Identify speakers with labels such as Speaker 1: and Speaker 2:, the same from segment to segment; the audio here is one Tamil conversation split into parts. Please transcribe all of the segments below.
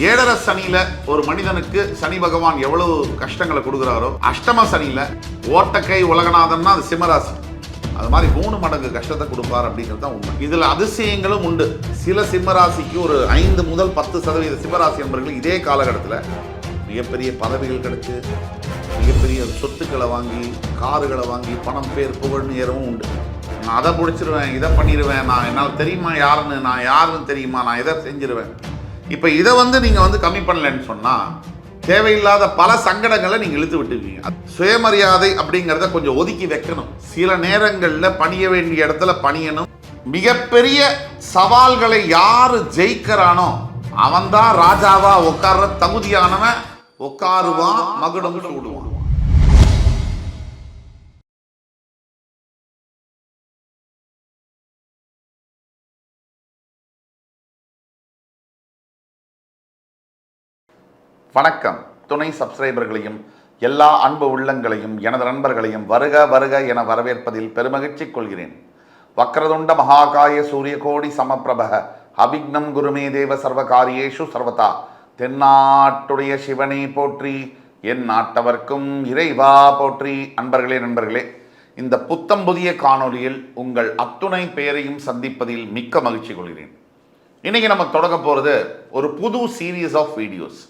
Speaker 1: ஏழரை சனியில ஒரு மனிதனுக்கு சனி பகவான் எவ்வளவு கஷ்டங்களை கொடுக்குறாரோ, அஷ்டம சனியில ஓட்டக்கை உலகநாதன்னா அது சிம்மராசி, அது மாதிரி 3 மடங்கு கஷ்டத்தை கொடுப்பார் அப்படிங்கிறது தான் உண்மை. இதுல அதிசயங்களும் உண்டு. சில சிம்மராசிக்கு ஒரு 5 முதல் 10% சிம்மராசி என்பவர்கள் இதே காலகட்டத்தில் மிகப்பெரிய பதவிகள் கிடைச்சு, மிகப்பெரிய சொத்துக்களை வாங்கி, காருகளை வாங்கி, பணம், பேர், புகழ்னு ஏறவும் உண்டு. நான் அதை முடிச்சிருவேன், இதை பண்ணிடுவேன், நான் என்னால் தெரியுமா யாருன்னு, நான் யாருன்னு தெரியுமா, நான் இதை செஞ்சிருவேன். இப்போ இதை நீங்கள் கம்மி பண்ணலன்னு சொன்னால் தேவையில்லாத பல சங்கடங்களை நீங்கள் இழுத்து விட்டுருவீங்க. சுயமரியாதை அப்படிங்கிறத கொஞ்சம் ஒதுக்கி வைக்கணும். சில நேரங்களில் பணிய வேண்டிய இடத்துல பணியணும். மிகப்பெரிய சவால்களை யாரு ஜெயிக்கிறானோ அவன்தான் ராஜாவா உட்கார்ற தகுதியானவன். உட்காருவான், மகுடம் சூடுவான். வணக்கம். துணை சப்ஸ்கிரைபர்களையும் எல்லா அன்பு உள்ளங்களையும் எனது நண்பர்களையும் வருக வருக என வரவேற்பதில் பெருமகிழ்ச்சி கொள்கிறேன். வக்ரதுண்ட மகாகாய சூரியகோடி சமப்பிரபக அபிக்னம் குருமே தேவ சர்வகாரியேஷு சர்வதா. தென்னாட்டுடைய சிவனை போற்றி, என் நாட்டவர்க்கும் இறைவா போற்றி. நண்பர்களே, இந்த புத்தம் புதிய காணொலியில் உங்கள் அத்துணை பெயரையும் சந்திப்பதில் மிக்க மகிழ்ச்சி கொள்கிறேன். இன்னைக்கு நம்ம தொடங்க போகிறது ஒரு புது சீரீஸ் ஆஃப் வீடியோஸ்.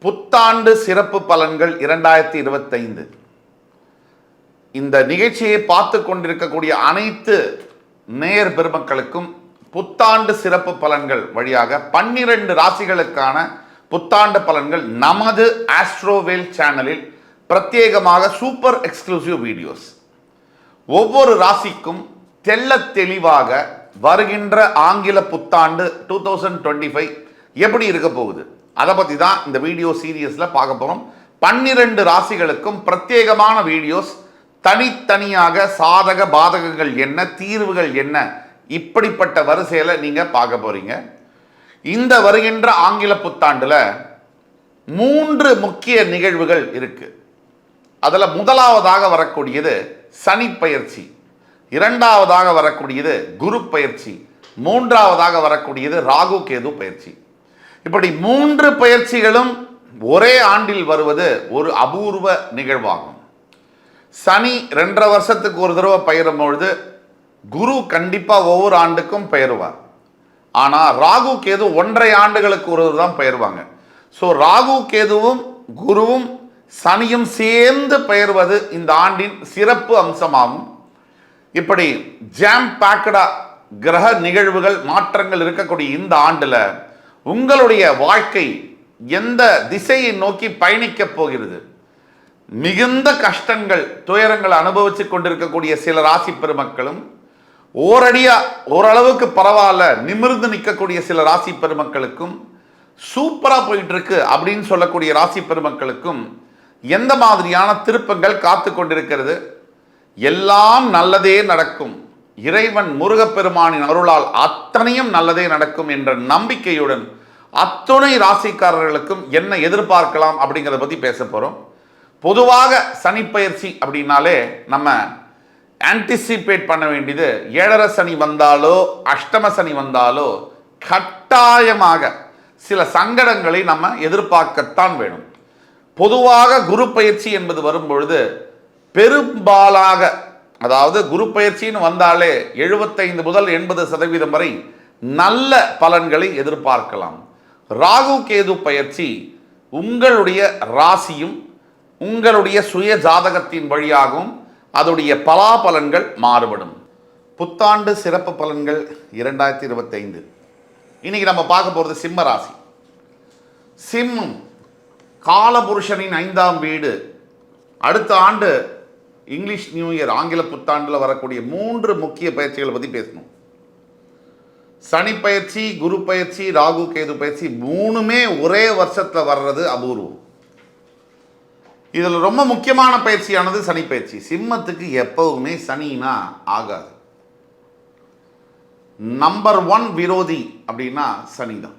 Speaker 1: புத்தாண்டு சிறப்பு பலன்கள் 2025. இந்த நிகழ்ச்சியை பார்த்து கொண்டிருக்கக்கூடிய அனைத்து நேயர் பெருமக்களுக்கும் புத்தாண்டு சிறப்பு பலன்கள் வழியாக 12 ராசிகளுக்கான புத்தாண்டு பலன்கள் நமது ஆஸ்ட்ரோவேல் சேனலில் பிரத்யேகமாக சூப்பர் எக்ஸ்க்ளூசிவ் வீடியோஸ். ஒவ்வொரு ராசிக்கும் தெள்ள தெளிவாக வருகின்ற ஆங்கில புத்தாண்டு 2025 எப்படி இருக்க போகுது, அதை பற்றி தான் இந்த வீடியோ சீரியஸில் பார்க்க போகிறோம். 12 ராசிகளுக்கும் பிரத்யேகமான வீடியோஸ், தனித்தனியாக சாதக பாதகங்கள் என்ன, தீர்வுகள் என்ன, இப்படிப்பட்ட வரிசையில் நீங்கள் பார்க்க போகிறீங்க. இந்த வருகின்ற ஆங்கில புத்தாண்டில் 3 முக்கிய நிகழ்வுகள் இருக்கு. அதில் முதலாவதாக வரக்கூடியது சனி பயிற்சி, இரண்டாவதாக வரக்கூடியது குரு பயிற்சி, மூன்றாவதாக வரக்கூடியது ராகு கேது பயிற்சி. இப்படி 3 பயிற்சிகளும் ஒரே ஆண்டில் வருவது ஒரு அபூர்வ நிகழ்வாகும். சனி 2.5 வருஷத்துக்கு ஒரு தடவை பயிரும் பொழுது குரு கண்டிப்பாக ஒவ்வொரு ஆண்டுக்கும் பயிறுவார். ஆனால் ராகு கேது 1.5 ஆண்டுகளுக்கு ஒரு தான் பயிர்வாங்க. ஸோ ராகு கேதுவும் குருவும் சனியும் சேர்ந்து பயிர்வது இந்த ஆண்டின் சிறப்பு அம்சமாகும். இப்படி ஜாம் பேக்கடா கிரக நிகழ்வுகள் மாற்றங்கள் இருக்கக்கூடிய இந்த ஆண்டில் உங்களுடைய வாழ்க்கை எந்த திசையை நோக்கி பயணிக்கப் போகிறது, மிகுந்த கஷ்டங்கள் துயரங்கள் அனுபவிச்சு கொண்டிருக்கக்கூடிய சில ராசி பெருமக்களும், ஓரளவுக்கு பரவாயில்ல நிமிர்ந்து நிற்கக்கூடிய சில ராசி பெருமக்களுக்கும், சூப்பரா போயிட்டு இருக்கு அப்படின்னு சொல்லக்கூடிய ராசி பெருமக்களுக்கும் எந்த மாதிரியான திருப்பங்கள் காத்து கொண்டிருக்கிறது, எல்லாம் நல்லதே நடக்கும், இறைவன் முருகப்பெருமானின் அருளால் அத்தனையும் நல்லதே நடக்கும் என்ற நம்பிக்கையுடன் அத்துணை ராசிக்காரர்களுக்கும் என்ன எதிர்பார்க்கலாம் அப்படிங்கிறத பற்றி பேச போகிறோம். பொதுவாக சனிப்பயிற்சி அப்படின்னாலே நம்ம ஆன்டிசிபேட் பண்ண வேண்டியது, 7.5 சனி வந்தாலோ அஷ்டம சனி வந்தாலோ கட்டாயமாக சில சங்கடங்களை நம்ம எதிர்பார்க்கத்தான் வேணும். பொதுவாக குரு பயிற்சி என்பது வரும்பொழுது பெரும்பாலாக, அதாவது குரு பயிற்சின்னு வந்தாலே 75 முதல் 80% வரை நல்ல பலன்களை எதிர்பார்க்கலாம். ராகு கேது பயிற்சி உங்களுடைய ராசியும் உங்களுடைய சுய ஜாதகத்தின் வழியாகவும் அதோடைய பலாபலன்கள் மாறுபடும். புத்தாண்டு சிறப்பு பலன்கள் 2025. இன்னைக்கு நம்ம பார்க்க போகிறது சிம்ம ராசி. சிம்மம் காலபுருஷனின் 5ஆம் வீடு. அடுத்த ஆண்டு இங்கிலீஷ் நியூ இயர் ஆங்கில புத்தாண்டில் வரக்கூடிய 3 முக்கிய பயிற்சிகளை பற்றி பேசணும். சனி பயிற்சி, குரு பயிற்சி, ராகு கேது பயிற்சி 3மே ஒரே வருஷத்தில் வர்றது அபூர்வம். இதில் ரொம்ப முக்கியமான பயிற்சியானது சனி பயிற்சி. சிம்மத்துக்கு எப்பவுமே சனினா ஆகாது. நம்பர் 1 விரோதி அப்படின்னா சனி தான்.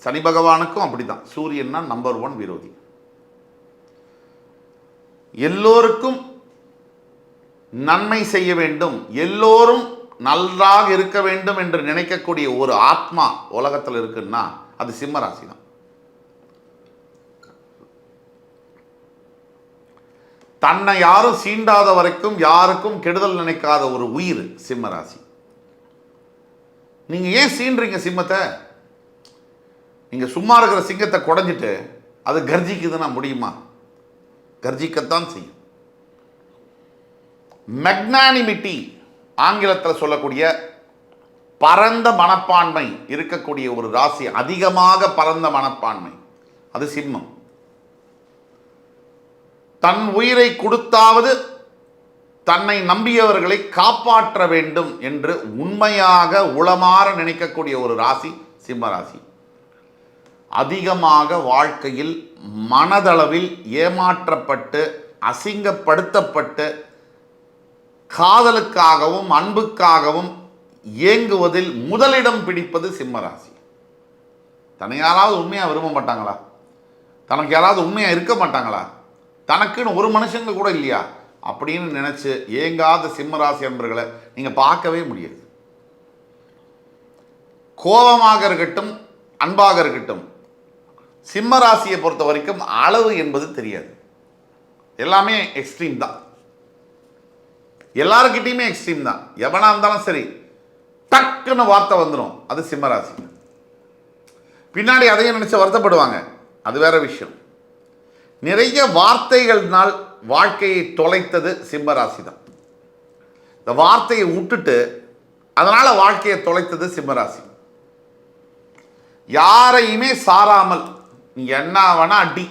Speaker 1: சனி பகவானுக்கும் அப்படிதான். சூரியன்னா நம்பர் 1 விரோதி. எல்லோருக்கும் நன்மை செய்ய வேண்டும், எல்லோரும் நன்றாக இருக்க வேண்டும் என்று நினைக்கக்கூடிய ஒரு ஆத்மா உலகத்தில் இருக்குன்னா அது சிம்ம ராசி தான். தன்னை யாரும் சீண்டாத வரைக்கும் யாருக்கும் கெடுதல் நினைக்காத ஒரு உயிர் சிம்ம ராசி. நீங்க ஏன் சீன்றீங்க சிம்மத்தை? நீங்க சும்மா இருக்கிற சிங்கத்தை குடைஞ்சிட்டு அது கர்ஜிக்குதுன்னா முடியுமா? கர்ஜிக்கத்தான் செய்யும். மெக்னானிமிட்டி, ஆங்கிலத்தில் சொல்லக்கூடிய பரந்த மனப்பான்மை இருக்கக்கூடிய ஒரு ராசி, அதிகமாக பரந்த மனப்பான்மை, அது சிம்மம். தன் உயிரை கொடுத்தாவது தன்னை நம்பியவர்களை காப்பாற்ற வேண்டும் என்று உண்மையாக உளமாற நினைக்கக்கூடிய ஒரு ராசி சிம்ம ராசி. அதிகமாக வாழ்க்கையில் மனதளவில் ஏமாற்றப்பட்டு அசிங்கப்படுத்தப்பட்டு காதலுக்காகவும் அன்புக்காகவும் ஏங்குவதில் முதலிடம் பிடிப்பது சிம்ம ராசி. தன்னை யாராவது உண்மையாக விரும்ப மாட்டாங்களா? தனக்கு யாராவது உண்மையாக இருக்க மாட்டாங்களா? தனக்குன்னு ஒரு மனுஷங்க கூட இல்லையா அப்படின்னு நினைச்சு ஏங்காத சிம்ம ராசி என்பர்களை நீங்க பார்க்கவே முடியாது. கோபமாக இருக்கட்டும், அன்பாக இருக்கட்டும், சிம்ம ராசியை பொறுத்த வரைக்கும் அளவு என்பது தெரியாது. எல்லாமே எக்ஸ்ட்ரீம் தான். எல்லாருக்கிட்டையுமே எக்ஸ்ட்ரீம் தான். எவனா இருந்தாலும் சரி, டக்குன்னு வார்த்தை வந்துடும். அது சிம்ம ராசி. பின்னாடி அதையும் நினைச்சு வருத்தப்படுவாங்க, அது வேற விஷயம். நிறைய வார்த்தைகள்னால் வாழ்க்கையை தொலைத்தது சிம்ம ராசி தான். இந்த வார்த்தையை விட்டுட்டு அதனால வாழ்க்கையை தொலைத்தது சிம்ம ராசி. யாரையுமே சாராமல் நீ என்ன வேணா அடி,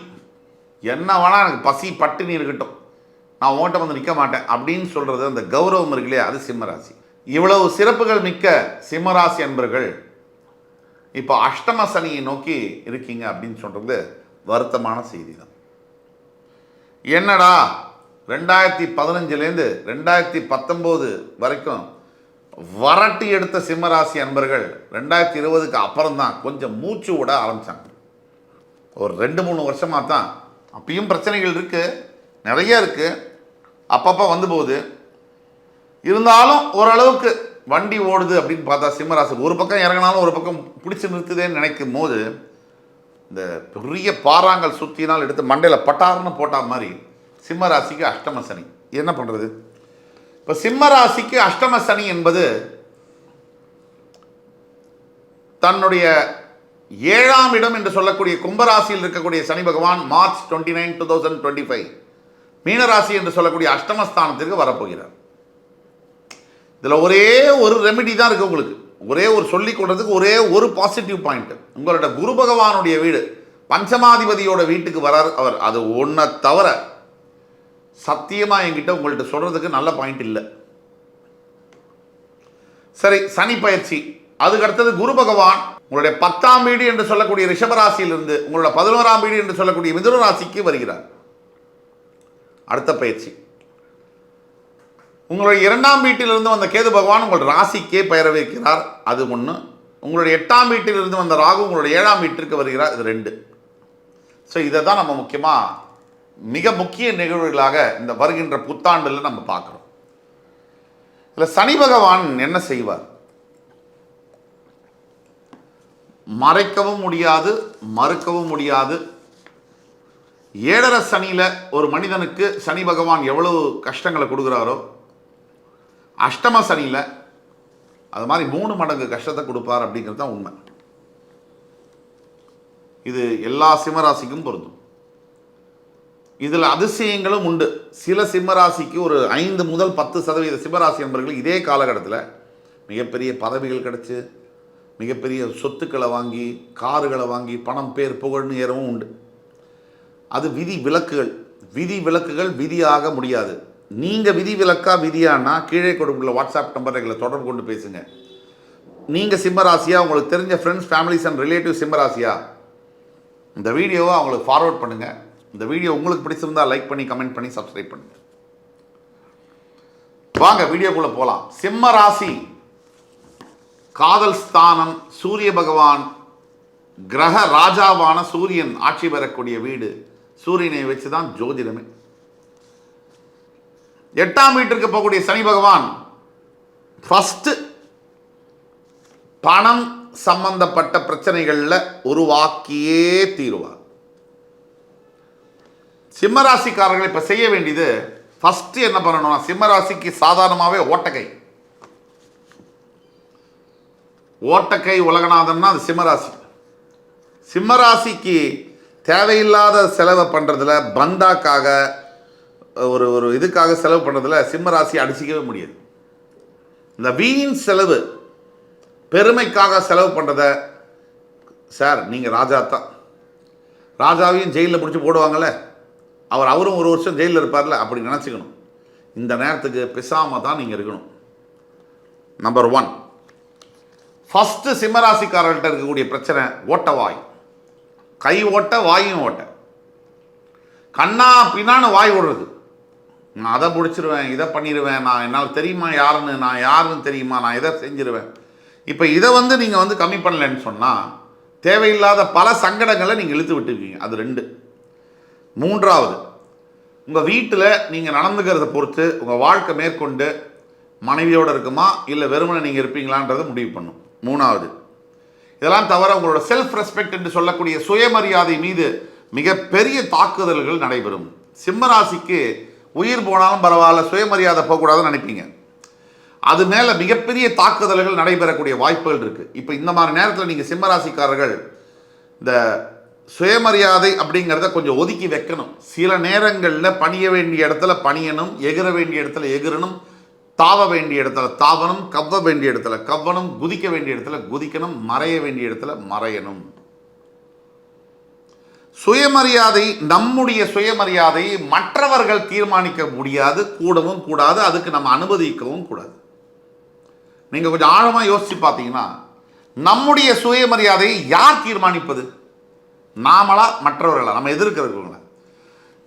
Speaker 1: என்ன வேணா எனக்கு பசி பட்டினி இருக்கட்டும், நான் ஓட்ட வந்து நிற்க மாட்டேன் அப்படின்னு சொல்றது அந்த கௌரவம் இருக்குல்லையே, அது சிம்ம ராசி. இவ்வளவு சிறப்புகள் மிக்க சிம்ம ராசி அன்பர்கள் இப்போ அஷ்டம சனியை நோக்கி இருக்கீங்க அப்படின்னு சொல்றது வருத்தமான செய்தி தான். என்னடா 2015 2019 வரைக்கும் வரட்டி எடுத்த சிம்மராசி அன்பர்கள் 2020க்கு அப்புறம் தான் கொஞ்சம் மூச்சு விட ஆரம்பித்தாங்க. ஒரு 2-3 வருஷமாக தான். அப்பயும் பிரச்சனைகள் இருக்குது, நிறைய இருக்குது, அப்பப்போ வந்து போகுது. இருந்தாலும் ஓரளவுக்கு வண்டி ஓடுது அப்படின்னு பார்த்தா சிம்மராசி ஒரு பக்கம் இறங்கினாலும் ஒரு பக்கம் பிடிச்சி நிறுத்துதேன்னு நினைக்கும் போது இந்த பெரிய பாறாங்கல் சுற்றினால் எடுத்து மண்டையில் பட்டார்னு போட்டா மாதிரி சிம்ம ராசிக்கு அஷ்டம சனி. என்ன பண்ணுறது? இப்போ சிம்ம ராசிக்கு அஷ்டம சனி என்பது தன்னுடைய 7ஆம் இடம் என்று சொல்லக்கூடிய கும்பராசியில் இருக்கக்கூடிய சனி பகவான் மார்ச் 29, 2025 மீனராசி என்று சொல்லக்கூடிய அஷ்டமஸ்தானத்திற்கு வரப்போகிறார். இதில் ஒரே ஒரு ரெமிடி தான் இருக்குது உங்களுக்கு. ஒரே ஒரு சொல்லிக் கொடுறதுக்கு ஒரே ஒரு பாசிட்டிவ் பாயிண்ட். உங்களோட குரு பகவானுடைய வீடு பஞ்சமாதிபதியோட வீட்டுக்கு வரார் அவர். அது ஒன்றை தவிர சத்தியமாக என்கிட்ட உங்கள்கிட்ட சொல்றதுக்கு நல்ல பாயிண்ட் இல்லை. சரி, சனி பயிற்சி. அதுக்கு அடுத்தது குரு பகவான் உங்களுடைய 10ஆம் வீடு என்று சொல்லக்கூடிய ரிஷபராசியிலிருந்து உங்களோட 11ஆம் வீடு என்று சொல்லக்கூடிய மிதுன ராசிக்கு வருகிறார். அடுத்த பயிற்சி. உங்களுடைய 2ஆம் வீட்டிலிருந்து வந்த கேது பகவான் உங்கள் ராசிக்கே பெயர வைக்கிறார். அது ஒன்று. உங்களுடைய 8ஆம் வீட்டிலிருந்து வந்த ராகு உங்களுடைய 7ஆம் வீட்டிற்கு வருகிறார். இது 2. ஸோ இதை தான் நம்ம முக்கியமாக மிக முக்கிய நிகழ்வுகளாக இந்த வருகின்ற புத்தாண்டில் நம்ம பார்க்குறோம். இதில் சனி பகவான் என்ன செய்வார்? மறைக்கவும் முடியாது, மறுக்கவும் முடியாது. 7.5 சனியில் ஒரு மனிதனுக்கு சனி பகவான் எவ்வளவு கஷ்டங்களை கொடுக்குறாரோ, அஷ்டம சனியில் அது மாதிரி 3 மடங்கு கஷ்டத்தை கொடுப்பார் அப்படிங்கிறது தான் உண்மை. இது எல்லா சிம்மராசிக்கும் பொருந்தும். இதில் அதிசயங்களும் உண்டு. சில சிம்மராசிக்கு ஒரு 5 முதல் 10% சிம்மராசி என்பவர்கள் இதே காலகட்டத்தில் மிகப்பெரிய பதவிகள் கிடைச்சி மிகப்பெரிய சொத்துக்களை வாங்கி காருகளை வாங்கி பணம் பேர் புகழ்னு ஏறவும் உண்டு. அது விதி விலக்குகள். விதி விலக்குகள் விதியாக முடியாது. நீங்கள் விதி விலக்கா விதியானா கீழே கொடுக்குள்ள வாட்ஸ்அப் நம்பரை எங்களை தொடர்பு கொண்டு பேசுங்க. நீங்கள் சிம்மராசியா, உங்களுக்கு தெரிஞ்ச ஃப்ரெண்ட்ஸ் ஃபேமிலிஸ் அண்ட் ரிலேட்டிவ் சிம்மராசியா, இந்த வீடியோவை அவங்களுக்கு ஃபார்வர்ட் பண்ணுங்கள். இந்த வீடியோ உங்களுக்கு பிடிச்சிருந்தால் லைக் பண்ணி கமெண்ட் பண்ணி சப்ஸ்கிரைப் பண்ணுங்கள். வாங்க வீடியோக்குள்ளே போகலாம். சிம்ம ராசி காதல் ஸ்தானம், சூரிய பகவான் கிரக ராஜாவான சூரியன் ஆட்சி பெறக்கூடிய வீடு. சூரியனை வச்சு தான் ஜோதிடமே. 8ஆம் வீட்டிற்கு போகக்கூடிய சனி பகவான் ஃபர்ஸ்ட் பணம் சம்பந்தப்பட்ட பிரச்சனைகளில் உருவாக்கியே தீருவார். சிம்மராசிக்காரர்கள் இப்போ செய்ய வேண்டியது ஃபஸ்ட்டு என்ன பண்ணணும்னா, சிம்மராசிக்கு சாதாரணமாகவே ஓட்டக்கை உலகநாதன்னா அது சிம்மராசி. சிம்மராசிக்கு தேவையில்லாத செலவை பண்ணுறதுல, பந்தாக்காக ஒரு இதுக்காக செலவு பண்ணுறதுல சிம்மராசி அடிச்சிக்கவே முடியாது. இந்த வீண் செலவு, பெருமைக்காக செலவு பண்ணுறத, சார் நீங்கள் ராஜா தான், ராஜாவையும் ஜெயிலில் பிடிச்சி போடுவாங்கள்ல, அவரும் ஒரு வருஷம் ஜெயிலில் இருப்பார்ல, அப்படி நினச்சிக்கணும். இந்த நேரத்துக்கு பேசாமல் தான் நீங்கள் இருக்கணும். நம்பர் 1, ஃபஸ்ட்டு சிம்மராசிக்காரர்கிட்ட இருக்கக்கூடிய பிரச்சனை ஓட்டவாய். கை ஓட்ட, வாயும் ஓட்ட, கண்ணா பின்னான்னு வாய் ஓடுறது. நான் அதை பிடிச்சிருவேன், இதை பண்ணிடுவேன், நான் என்னால் தெரியுமா யாருன்னு, நான் யாருன்னு தெரியுமா, நான் இதை செஞ்சிருவேன். இப்போ இதை நீங்கள் கம்மி பண்ணலன்னு சொன்னால் தேவையில்லாத பல சங்கடங்களை நீங்கள் இழுத்து விட்டுருக்கீங்க. அது 2. 3வது, உங்கள் வீட்டில் நீங்கள் நடந்துக்கிறத பொறுத்து உங்கள் வாழ்க்கை மேற்கொண்டு மனைவியோடு இருக்குமா இல்லை வெறுமனை நீங்கள் இருப்பீங்களான்றதை முடிவு பண்ணும். 3வது, இதெல்லாம் தவிர உங்களோட செல்ஃப் ரெஸ்பெக்ட் என்று சொல்லக்கூடிய சுயமரியாதை மீது மிகப்பெரிய தாக்குதல்கள் நடைபெறும். சிம்மராசிக்கு உயிர் போனாலும் பரவாயில்ல, சுயமரியாதை போகக்கூடாதுன்னு நினைப்பீங்க. அது மேலே மிகப்பெரிய தாக்குதல்கள் நடைபெறக்கூடிய வாய்ப்புகள் இருக்குது. இப்போ இந்த மாதிரி நேரத்தில் நீங்கள் சிம்மராசிக்காரர்கள் இந்த சுயமரியாதை அப்படிங்கிறத கொஞ்சம் ஒதுக்கி வைக்கணும். சில நேரங்களில் பணிய வேண்டிய இடத்துல பணியணும், எகிற வேண்டிய இடத்துல எகிரணும், தாவ வேண்டிய இடத்துல தாவணும், கவ்வ வேண்டிய இடத்துல கவ்வணும், குதிக்க வேண்டிய இடத்துல குதிக்கணும், மறைய வேண்டிய இடத்துல மறையணும். சுயமரியாதை, நம்முடைய சுயமரியாதையை மற்றவர்கள் தீர்மானிக்க முடியாது, கூடவும் கூடாது, அதுக்கு நம்ம அனுமதிக்கவும் கூடாது. நீங்கள் கொஞ்சம் ஆழமாக யோசிச்சு பார்த்தீங்கன்னா, நம்முடைய சுயமரியாதையை யார் தீர்மானிப்பது? நாமளா, மற்றவர்களா, நம்ம எதிர்க்கிறவங்கள?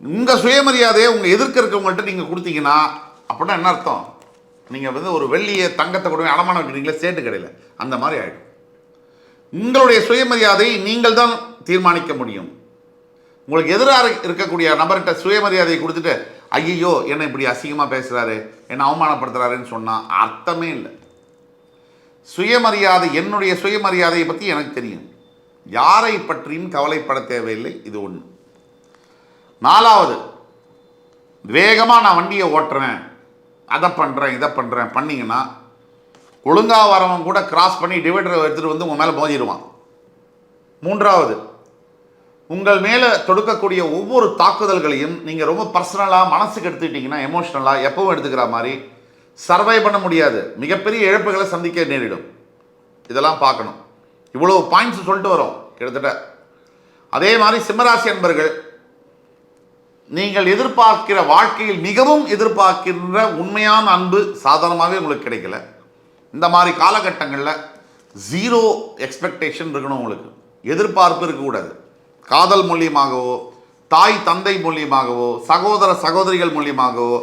Speaker 1: உங்கள் சுயமரியாதையை உங்கள் எதிர்க்கிறவங்கள்ட்ட நீங்கள் கொடுத்தீங்கன்னா அப்படின்னா என்ன அர்த்தம்? நீங்கள் ஒரு வெள்ளியை தங்கத்தை கொடுங்க அடமானம் வைக்கிறீங்களே சேட்டு கடையில், அந்த மாதிரி ஆகிடும். உங்களுடைய சுயமரியாதையை நீங்கள் தான் தீர்மானிக்க முடியும். உங்களுக்கு எதிராக இருக்கக்கூடிய நபர்கிட்ட சுயமரியாதையை கொடுத்துட்டு ஐயோ என்னை இப்படி அசிங்கமாக பேசுகிறாரு, என்னை அவமானப்படுத்துகிறாருன்னு சொன்னால் அர்த்தமே இல்லை. சுயமரியாதை, என்னுடைய சுயமரியாதையை பற்றி எனக்கு தெரியும், யாரை பற்றியும் கவலைப்பட தேவையில்லை. இது 1. 4வது, வேகமாக நான் வண்டியை ஓட்டுறேன், அதை பண்ணுறேன், இதை பண்ணுறேன் பண்ணிங்கன்னா ஒழுங்காக வரவன் கூட கிராஸ் பண்ணி டிவைடரை எடுத்துகிட்டு வந்து உங்கள் மேலே மோதிடுவான். 3வது, உங்கள் மேலே தொடுக்கக்கூடிய ஒவ்வொரு தாக்குதல்களையும் நீங்கள் ரொம்ப பர்சனலாக மனசுக்கு எடுத்துக்கிட்டிங்கன்னா, எமோஷ்னலாக எப்பவும் எடுத்துக்கிற மாதிரி சர்வை பண்ண முடியாது, மிகப்பெரிய இழப்புகளை சந்திக்க நேரிடும். இதெல்லாம் பார்க்கணும். இவ்வளோ பாயிண்ட்ஸ் சொல்லிட்டு வரோம் கிட்டத்தட்ட. அதே மாதிரி சிம்மராசி அன்பர்கள், நீங்கள் எதிர்பார்க்கிற வாழ்க்கையில் மிகவும் எதிர்பார்க்கின்ற உண்மையான அன்பு சாதாரணமாகவே உங்களுக்கு கிடைக்கல. இந்த மாதிரி காலகட்டங்களில் 0 எக்ஸ்பெக்டேஷன் இருக்கணும். உங்களுக்கு எதிர்பார்ப்பு இருக்கக்கூடாது. காதல் மூலியமாகவோ, தாய் தந்தை மூலியமாகவோ, சகோதர சகோதரிகள் மூலியமாகவோ,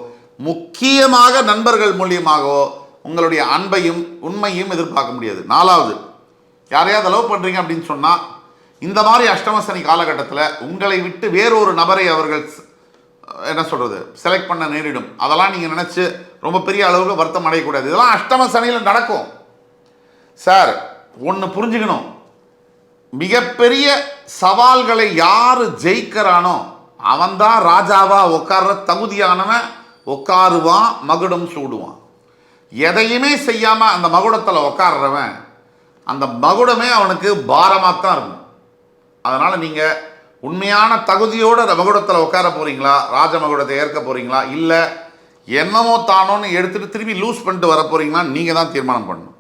Speaker 1: முக்கியமாக நண்பர்கள் மூலியமாகவோ உங்களுடைய அன்பையும் உண்மையும் எதிர்பார்க்க முடியாது. 4வது, யாரையாவது லவ் பண்ணுறீங்க அப்படின்னு சொன்னால் இந்த மாதிரி அஷ்டமசனி காலகட்டத்தில் உங்களை விட்டு வேறொரு நபரை அவர்கள் என்ன சொல்கிறது செலக்ட் பண்ண நேரிடும். அதெல்லாம் நீங்கள் நினச்சி ரொம்ப பெரிய அளவுக்கு வருத்தம் அடையக்கூடாது. இதெல்லாம் அஷ்டமசனியில் நடக்கும். சார் ஒன்று புரிஞ்சுக்கணும், மிகப்பெரிய சவால்களை யார் ஜெயிக்கிறானோ அவன்தான் ராஜாவா உட்கார்ற தகுதியானவன். உட்காருவான், மகுடம் சூடுவான். எதையுமே செய்யாமல் அந்த மகுடத்தில் உட்கார்றவன், அந்த மகுடமே அவனுக்கு பாரமாக தான் இருக்கும். அதனால் நீங்கள் உண்மையான தகுதியோடு அந்த மகுடத்தில் உட்கார போகிறீங்களா, ராஜ மகுடத்தை ஏற்க போகிறீங்களா, இல்லை என்னமோ தானோன்னு எடுத்துகிட்டு திரும்பி லூஸ் பண்ணிட்டு வர போகிறீங்களா, நீங்கள் தான் தீர்மானம் பண்ணணும்.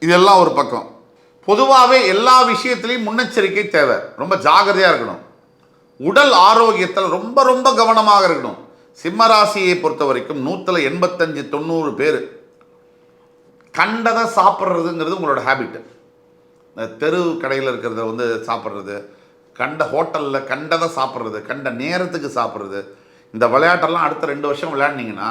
Speaker 1: இதெல்லாம் ஒரு பக்கம். பொதுவாகவே எல்லா விஷயத்துலையும் முன்னெச்சரிக்கை தேவை. ரொம்ப ஜாகிரதையாக இருக்கணும். உடல் ஆரோக்கியத்தில் ரொம்ப ரொம்ப கவனமாக இருக்கணும். சிம்மராசியை பொறுத்த வரைக்கும் 185-90 பேர் கண்டதை சாப்பிட்றதுங்கிறது உங்களோட ஹேபிட்டு. தெரு கடையில் இருக்கிறத சாப்பிட்றது, கண்ட ஹோட்டலில் கண்டதை சாப்பிட்றது, கண்ட நேரத்துக்கு சாப்பிட்றது, இந்த விளையாட்டெல்லாம் அடுத்த 2 வருஷம் விளையாடினீங்கன்னா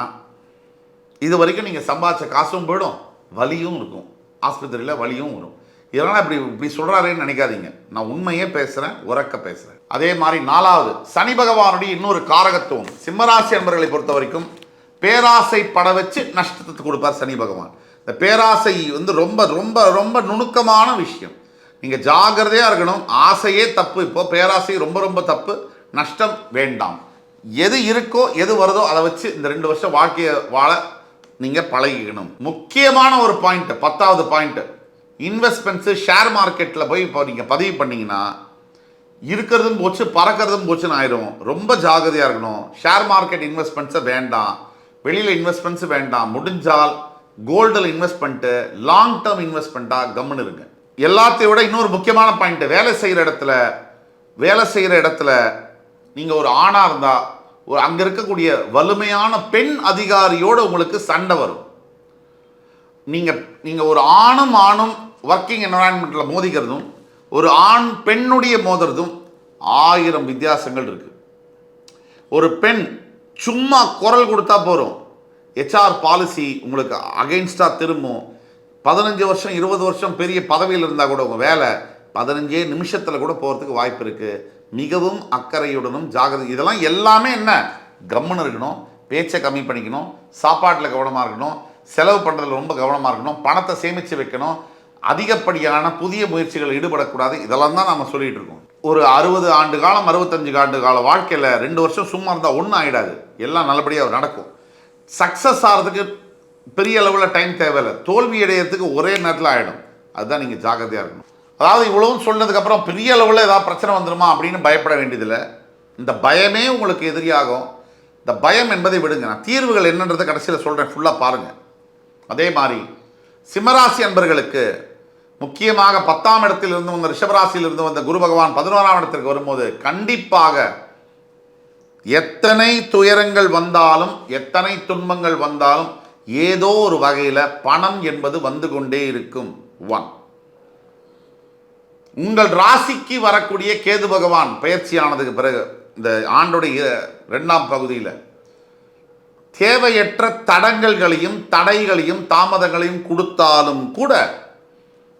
Speaker 1: இது வரைக்கும் நீங்கள் சம்பாதிச்ச காசும் போயிடும், வலியும் இருக்கும், ஆஸ்பத்திரியில் வலியும் வரும். இதெல்லாம் இப்படி சொல்கிறாரேன்னு நினைக்காதீங்க. நான் உண்மையே பேசுகிறேன், உறக்க பேசுகிறேன். அதே மாதிரி 4வது, சனி பகவானுடைய இன்னொரு காரகத்துவம். சிம்மராசி என்பவர்களை பொறுத்த வரைக்கும் பேராசை பட வச்சு நஷ்டத்தை கொடுப்பார் சனி பகவான். இந்த பேராசை வந்து ரொம்ப ரொம்ப ரொம்ப நுணுக்கமான விஷயம். நீங்கள் ஜாகிரதையாக இருக்கணும். ஆசையே தப்பு. இப்போ பேராசை ரொம்ப ரொம்ப தப்பு. நஷ்டம் வேண்டாம். எது இருக்கோ எது வருதோ அதை வச்சு இந்த 2 வருஷம் வாழ்க்கையை வாழ நீங்கள் பழகிக்கணும். முக்கியமான ஒரு பாயிண்ட், 10வது பாயிண்ட், இன்வெஸ்ட்மெண்ட்ஸு. ஷேர் மார்க்கெட்டில் போய் இப்போ நீங்கள் பதிவு பண்ணிங்கன்னா இருக்கிறதும் போச்சு பறக்கிறதும் போச்சுன்னு ஆயிடும். ரொம்ப ஜாகிரதையாக இருக்கணும். ஷேர் மார்க்கெட் இன்வெஸ்ட்மெண்ட்ஸை வேண்டாம், வெளியில் இன்வெஸ்ட்மெண்ட்ஸு வேண்டாம். முடிஞ்சால் கோல்டில் இன்வெஸ்ட் பண்ணிட்டு லாங் டேர்ம் இன்வெஸ்ட்மெண்ட்டாக கம்முன்னு இருங்க. எல்லாத்தையும் விட இன்னொரு முக்கியமான பாயிண்ட், வேலை செய்கிற இடத்துல நீங்கள் ஒரு ஆணாக இருந்தால் அங்கே இருக்கக்கூடிய வலிமையான பெண் அதிகாரியோடு உங்களுக்கு சண்டை வரும். நீங்கள் ஒரு ஆணும் ஒர்க்கிங் என்வரான்மெண்ட்டில் மோதிக்கிறதும் ஒரு ஆண் பெண்ணுடைய மோதுறதும் 1000 வித்தியாசங்கள் இருக்கு. ஒரு பெண் சும்மா குரல் கொடுத்தா போகிறோம், HR பாலிசி உங்களுக்கு அகெயின்ஸ்டாக திரும்பும். 15 வருஷம் 20 வருஷம் பெரிய பதவியில் இருந்தால் கூட உங்கள் வேலை 15 நிமிஷத்தில் கூட போகிறதுக்கு வாய்ப்பு இருக்குது. மிகவும் அக்கறையுடனும் ஜாகிரதை. இதெல்லாம் எல்லாமே என்ன, கம்முன்னு இருக்கணும், பேச்சை கம்மி பண்ணிக்கணும், சாப்பாட்டில் கவனமாக இருக்கணும், செலவு பண்ணுறதுல ரொம்ப கவனமாக இருக்கணும், பணத்தை சேமித்து வைக்கணும், அதிகப்படியான புதிய முயற்சிகள் ஈடுபடக்கூடாது. இதெல்லாம் தான் நம்ம சொல்லிகிட்டு இருக்கோம். ஒரு 60 ஆண்டு காலம் 65 ஆண்டு கால வாழ்க்கையில் 2 வருஷம் சும்மா இருந்தால் ஒன்றும் ஆகிடாது. எல்லாம் நல்லபடியாக நடக்கும். சக்ஸஸ் ஆகிறதுக்கு பெரிய அளவில் டைம் தேவையில்லை. தோல்வி அடையிறதுக்கு ஒரே நேரத்தில் ஆகிடும். அதுதான் நீங்கள் ஜாக்கிரதையாக இருக்கணும். அதாவது இவ்வளவும் சொன்னதுக்கப்புறம் பெரிய அளவில் ஏதாவது பிரச்சனை வந்துடுமா அப்படின்னு பயப்பட வேண்டியதில்லை. இந்த பயமே உங்களுக்கு எதிரியாகும். இந்த பயம் என்பதை விடுங்க. நான் தீர்வுகள் என்னன்றதை கடைசியில் சொல்கிறேன், ஃபுல்லாக பாருங்கள். அதே மாதிரி சிம்மராசி அன்பர்களுக்கு முக்கியமாக 10ஆம் இடத்திலிருந்து வந்த ரிஷபராசியிலிருந்து வந்த குரு பகவான் 11ஆம் இடத்திற்கு வரும்போது கண்டிப்பாக எத்தனை துயரங்கள் வந்தாலும் எத்தனை துன்பங்கள் வந்தாலும் ஏதோ ஒரு வகையில் பணம் என்பது வந்து கொண்டே இருக்கும். 1. உங்கள் ராசிக்கு வரக்கூடிய கேது பகவான் பயிற்சியானதுக்கு பிறகு இந்த ஆண்டுடைய 2ஆம் பகுதியில் தேவையற்ற தடங்கல்களையும் தடைகளையும் தாமதங்களையும் கொடுத்தாலும் கூட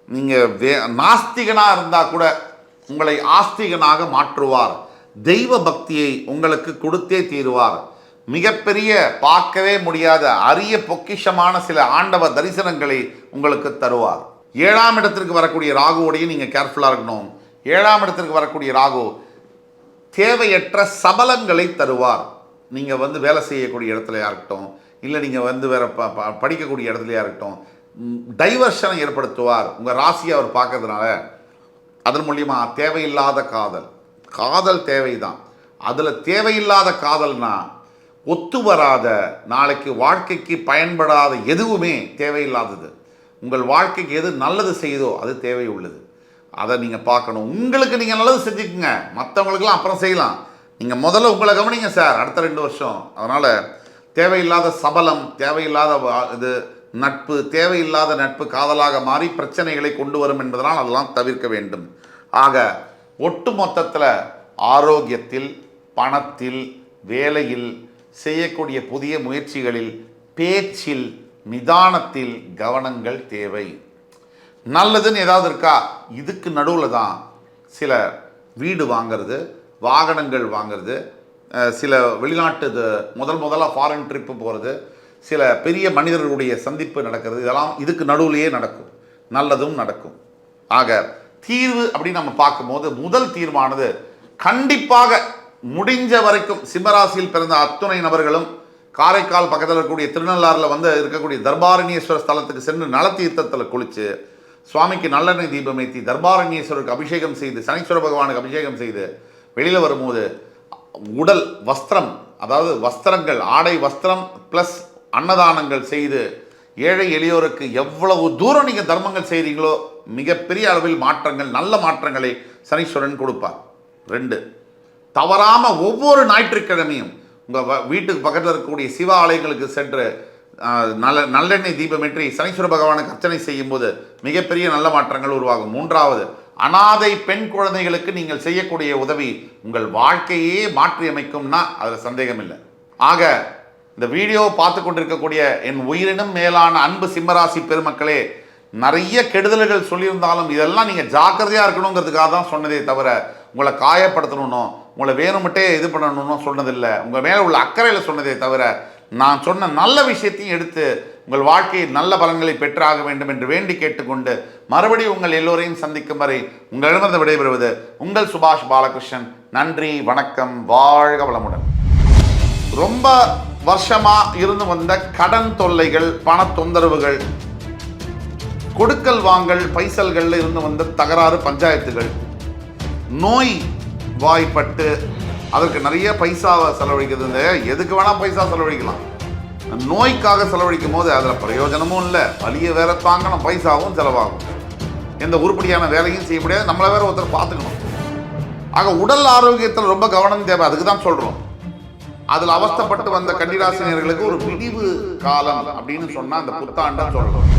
Speaker 1: நீங்கள் நாஸ்திகனாக இருந்தால் கூட உங்களை ஆஸ்திகனாக மாற்றுவார். தெய்வ பக்தியை உங்களுக்கு கொடுத்தே தீருவார். மிகப்பெரிய பார்க்கவே முடியாத அரிய பொக்கிஷமான சில ஆண்டவ தரிசனங்களை உங்களுக்கு தருவார். 7ஆம் இடத்திற்கு வரக்கூடிய ராகுவோடையும் நீங்கள் கேர்ஃபுல்லாக இருக்கணும். 7ஆம் இடத்திற்கு வரக்கூடிய ராகு தேவையற்ற சபலங்களை தருவார். நீங்கள் வேலை செய்யக்கூடிய இடத்துலையா இருக்கட்டும், இல்லை நீங்கள் வேறு படிக்கக்கூடிய இடத்துலையா இருக்கட்டும், டைவர்ஷனை ஏற்படுத்துவார். உங்கள் ராசியை அவர் பார்க்கறதுனால அதன் மூலியமாக தேவையில்லாத காதல் தேவைதான். அதில் தேவையில்லாத காதல்னா ஒத்து வராத, நாளைக்கு வாழ்க்கைக்கு பயன்படாத எதுவுமே தேவையில்லாதது. உங்கள் வாழ்க்கைக்கு எது நல்லது செய்தோ அது தேவை உள்ளது. அதை நீங்கள் பார்க்கணும். உங்களுக்கு நீங்கள் நல்லது செஞ்சுக்குங்க, மற்றவங்களுக்கெல்லாம் அப்புறம் செய்யலாம். நீங்கள் முதல்ல உங்களை கவனிங்க சார், அடுத்த 2 வருஷம். அதனால் தேவையில்லாத சபலம், தேவையில்லாத இது நட்பு, தேவையில்லாத நட்பு காதலாக மாறி பிரச்சனைகளை கொண்டு வரும் என்பதனால் அதெல்லாம் தவிர்க்க வேண்டும். ஆக ஒட்டு மொத்தத்தில் ஆரோக்கியத்தில், பணத்தில், வேலையில், செய்யக்கூடிய புதிய முயற்சிகளில், பேச்சில், நிதானத்தில் கவனங்கள் தேவை. நல்லதுன்னு ஏதாவது இருக்கா? இதுக்கு நடுவில் தான் சில வீடு வாங்கிறது, வாகனங்கள் வாங்கிறது, சில வெளிநாட்டு முதலாக ஃபாரின் ட்ரிப்பு போகிறது, சில பெரிய மனிதர்களுடைய சந்திப்பு நடக்கிறது. இதெல்லாம் இதுக்கு நடுவுலையே நடக்கும். நல்லதும் நடக்கும். ஆக தீர்வு அப்படின்னு நம்ம பார்க்கும்போது முதல் தீர்வானது கண்டிப்பாக முடிஞ்ச வரைக்கும் சிம்மராசியில் பிறந்த அத்துணை நபர்களும் காரைக்கால் பக்கத்தில் இருக்கக்கூடிய திருநள்ளாறில் இருக்கக்கூடிய தர்பாரண்யேஸ்வர ஸ்தலத்துக்கு சென்று நலத்தீர்த்தத்தில் குளித்து சுவாமிக்கு நல்லெண்ணெய் தீபம் ஏற்றி தர்பாரண்யேஸ்வருக்கு அபிஷேகம் செய்து சனீஸ்வர பகவானுக்கு அபிஷேகம் செய்து வெளியில் வரும்போது உடல் வஸ்திரம், அதாவது வஸ்திரங்கள், ஆடை வஸ்திரம் ப்ளஸ் அன்னதானங்கள் செய்து ஏழை எளியோருக்கு எவ்வளவு தூரம் நீங்கள் தர்மங்கள் செய்கிறீங்களோ மிகப்பெரிய அளவில் மாற்றங்கள், நல்ல மாற்றங்களை சனீஸ்வரன் கொடுப்பார். 2, தவறாமல் ஒவ்வொரு ஞாயிற்றுக்கிழமையும் உங்கள் வீட்டுக்கு பக்கத்தில் இருக்கக்கூடிய சிவ ஆலயங்களுக்கு சென்று நல்லெண்ணெய் தீபமேற்றி சனீஸ்வர பகவானுக்கு அர்ச்சனை செய்யும்போது மிகப்பெரிய நல்ல மாற்றங்கள் உருவாகும். 3வது, அனாதை பெண் குழந்தைகளுக்கு நீங்கள் செய்யக்கூடிய உதவி உங்கள் வாழ்க்கையே மாற்றி அமைக்கும்னா அதில் சந்தேகம் இல்லை. ஆக இந்த வீடியோவை பார்த்து கொண்டிருக்கக்கூடிய என் உயிரினும் மேலான அன்பு சிம்மராசி பெருமக்களே, நிறைய கெடுதல்கள் சொல்லியிருந்தாலும் இதெல்லாம் நீங்கள் ஜாக்கிரதையாக இருக்கணுங்கிறதுக்காக தான் சொன்னதே தவிர உங்களை காயப்படுத்தணும்னோ உங்களை வேணுமிட்டே இது பண்ணணும்னு சொன்னதில்லை. உங்கள் மேலே உள்ள அக்கறையில் சொன்னதே தவிர நான் சொன்ன நல்ல விஷயத்தையும் எடுத்து உங்கள் வாழ்க்கையில் நல்ல பலன்களை பெற்றாக வேண்டும் என்று வேண்டி கேட்டுக்கொண்டு மறுபடியும் உங்கள் எல்லோரையும் சந்திக்கும் வரை உங்களிடமிருந்து விடைபெறுவது உங்கள் சுபாஷ் பாலகிருஷ்ணன். நன்றி, வணக்கம், வாழ்க வளமுடன். ரொம்ப வருஷமா இருந்து வந்த கடன் தொல்லைகள், பண தொந்தரவுகள், கொடுக்கல் வாங்கல் பைசல்கள்ல இருந்து வந்த தகராறு, பஞ்சாயத்துகள், நோய் வாய்ப்பட்டு அதற்கு நிறைய பைசாவை செலவழிக்கிறது. எதுக்கு வேணா பைசா செலவழிக்கலாம். நோய்க்காக செலவழிக்கும் போது அதில் பிரயோஜனமும் இல்லை, வலியை வேற தாங்கணும், பைசாவும் செலவாகும், எந்த உருப்படியான வேலையும் செய்ய முடியாது, நம்மளை வேற ஒருத்தர் பார்த்துக்கணும். ஆக உடல் ஆரோக்கியத்தில் ரொம்ப கவனம் தேவை. அதுக்கு தான் சொல்றோம். அதில் அவஸ்தைப்பட்டு வந்த கன்னிராசினியர்களுக்கு ஒரு விடிவு காலம் அப்படின்னு சொன்னா அந்த புத்தாண்டு சொல்லலாம்.